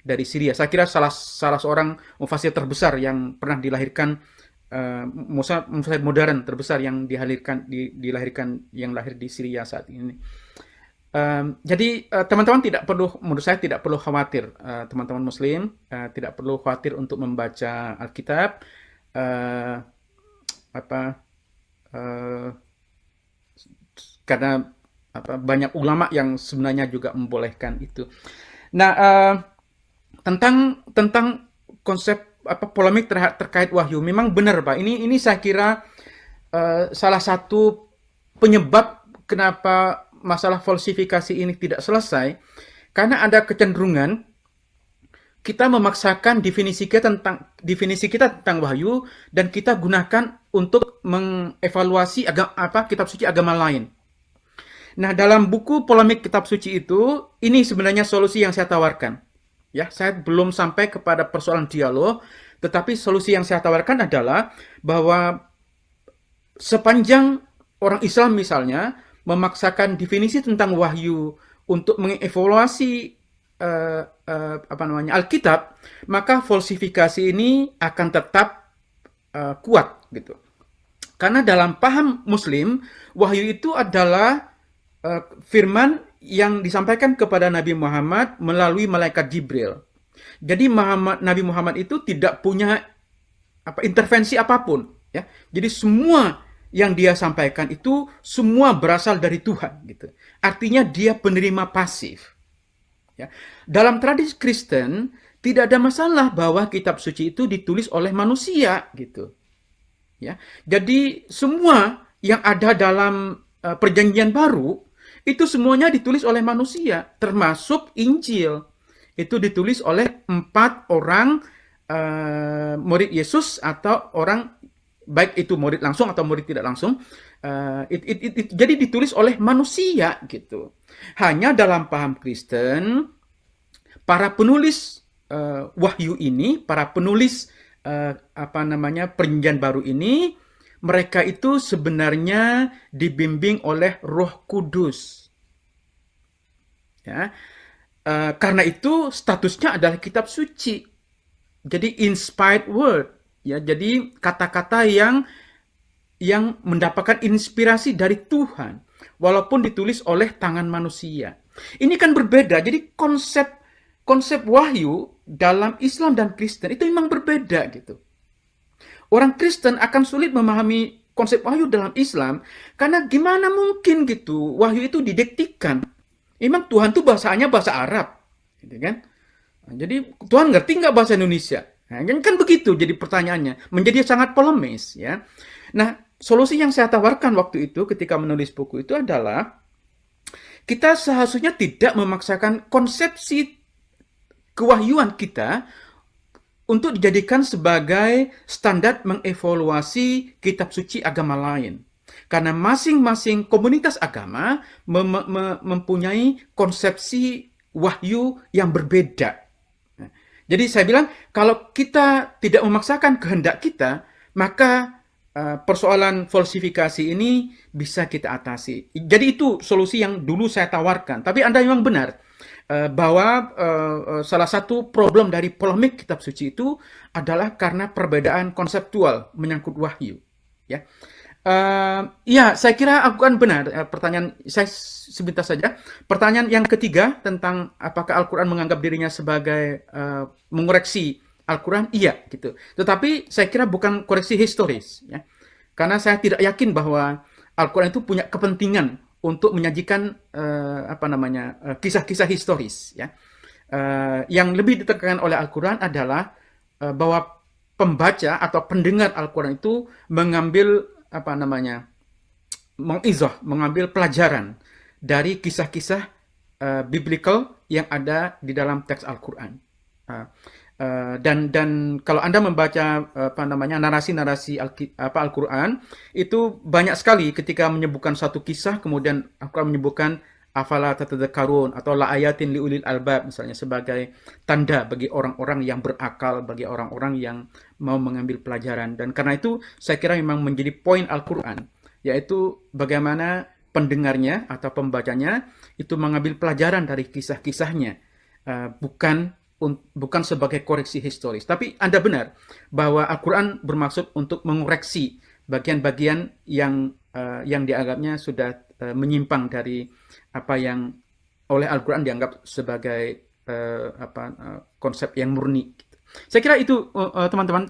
dari Syria. Saya kira salah seorang mufasir terbesar yang pernah dilahirkan, mufasir modern terbesar yang dilahirkan yang lahir di Syria saat ini. Jadi teman-teman tidak perlu, menurut saya tidak perlu khawatir, teman-teman Muslim tidak perlu khawatir untuk membaca Alkitab, eh, apa eh, karena banyak ulama yang sebenarnya juga membolehkan itu. Nah, tentang tentang konsep polemik terkait wahyu, memang benar Pak. Ini saya kira salah satu penyebab kenapa masalah falsifikasi ini tidak selesai, karena ada kecenderungan kita memaksakan definisi kita tentang wahyu dan kita gunakan untuk mengevaluasi kitab suci agama lain. Nah, dalam buku polemik kitab suci itu, ini sebenarnya solusi yang saya tawarkan. Ya, saya belum sampai kepada persoalan dialog, tetapi solusi yang saya tawarkan adalah bahwa sepanjang orang Islam misalnya memaksakan definisi tentang wahyu untuk mengevaluasi Alkitab, maka falsifikasi ini akan tetap kuat gitu. Karena dalam paham Muslim, wahyu itu adalah firman yang disampaikan kepada Nabi Muhammad melalui malaikat Jibril. Jadi Nabi Muhammad itu tidak punya intervensi apapun, ya. Jadi semua yang dia sampaikan itu semua berasal dari Tuhan, gitu. Artinya dia penerima pasif. Ya. Dalam tradisi Kristen tidak ada masalah bahwa kitab suci itu ditulis oleh manusia, gitu. Ya. Jadi semua yang ada dalam Perjanjian Baru itu semuanya ditulis oleh manusia, termasuk Injil. Itu ditulis oleh 4 orang murid Yesus atau orang, baik itu murid langsung atau murid tidak langsung. Jadi ditulis oleh manusia gitu. Hanya dalam paham Kristen, para penulis wahyu ini, para penulis Perjanjian Baru ini, mereka itu sebenarnya dibimbing oleh Roh Kudus. Ya. Karena itu statusnya adalah kitab suci. Jadi inspired word, ya. Jadi kata-kata yang mendapatkan inspirasi dari Tuhan walaupun ditulis oleh tangan manusia. Ini kan berbeda. Jadi konsep wahyu dalam Islam dan Kristen itu memang berbeda gitu. Orang Kristen akan sulit memahami konsep wahyu dalam Islam karena gimana mungkin gitu wahyu itu didiktikan. Memang Tuhan tuh bahasanya bahasa Arab, gitu kan? Jadi Tuhan ngerti nggak bahasa Indonesia? Nah, kan begitu jadi pertanyaannya, menjadi sangat polemis ya. Nah, solusi yang saya tawarkan waktu itu ketika menulis buku itu adalah kita seharusnya tidak memaksakan konsepsi kewahyuan kita untuk dijadikan sebagai standar mengevaluasi kitab suci agama lain. Karena masing-masing komunitas agama mempunyai konsepsi wahyu yang berbeda. Jadi saya bilang, kalau kita tidak memaksakan kehendak kita, maka persoalan falsifikasi ini bisa kita atasi. Jadi itu solusi yang dulu saya tawarkan. Tapi Anda memang benar bahwa salah satu problem dari polemik kitab suci itu adalah karena perbedaan konseptual menyangkut wahyu. Ya, saya kira aku kan benar. Pertanyaan saya sebentar saja. Pertanyaan yang ketiga tentang apakah Al-Quran menganggap dirinya sebagai mengoreksi Al-Quran, iya gitu. Tetapi saya kira bukan koreksi historis, ya. Karena saya tidak yakin bahwa Al-Quran itu punya kepentingan untuk menyajikan kisah-kisah historis, ya. Yang lebih ditekankan oleh Al-Quran adalah bahwa pembaca atau pendengar Al-Quran itu mengambil mengambil pelajaran dari kisah-kisah biblical yang ada di dalam teks Al-Quran. Dan kalau Anda membaca narasi-narasi Al-Quran, itu banyak sekali ketika menyebutkan satu kisah, kemudian Al-Quran menyebutkan afala tatadzakarun atau la ayatin liulil albab misalnya sebagai tanda bagi orang-orang yang berakal, bagi orang-orang yang mau mengambil pelajaran. Dan karena itu saya kira memang menjadi poin Al-Quran, yaitu bagaimana pendengarnya atau pembacanya itu mengambil pelajaran dari kisah-kisahnya, bukan bukan sebagai koreksi historis. Tapi Anda benar bahwa Al-Quran bermaksud untuk mengoreksi bagian-bagian yang dianggapnya sudah menyimpang dari apa yang oleh Al-Quran dianggap sebagai konsep yang murni. Saya kira itu teman-teman